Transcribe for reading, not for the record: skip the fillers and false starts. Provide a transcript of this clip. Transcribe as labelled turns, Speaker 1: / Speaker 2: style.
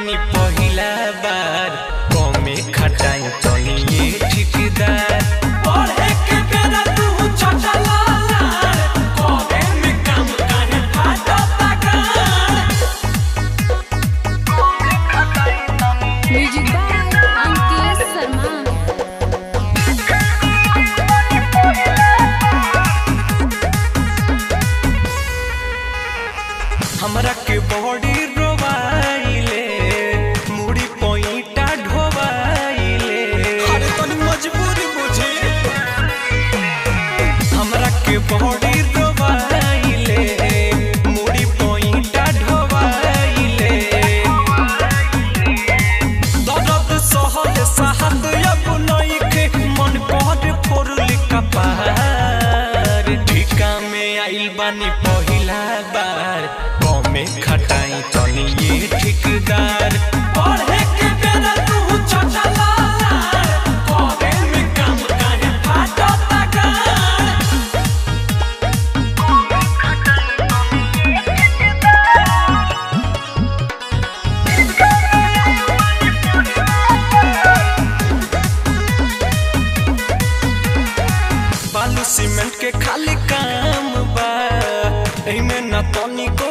Speaker 1: बानी पहिला बार कमे खटाई तनी ये ठिकदार
Speaker 2: पढ़े के बेरा तू चचला करे में काम काहे फाटता गान।
Speaker 3: Music by Ankit Sharma.
Speaker 1: हमरा के बॉडी रोवाइले मुड़ी पॉइंटा ढोवाइले
Speaker 2: अरे तनी मजबूरी बुझी
Speaker 1: हमरा के बॉडी रोवाइले मुड़ी पॉइंटा ढोवाइले
Speaker 2: दर्द सहल साहत अब नइखे मन कर फोड़ली
Speaker 1: कपार ठिका में आइल बानी पहिला बार कमे खटाई तनी ये ठिकदार
Speaker 2: पढ़े के बेरा तू चचला करे में काम काहे फाटता गान।
Speaker 1: बालू सीमेंट के खाली काम बा एमे न तनी को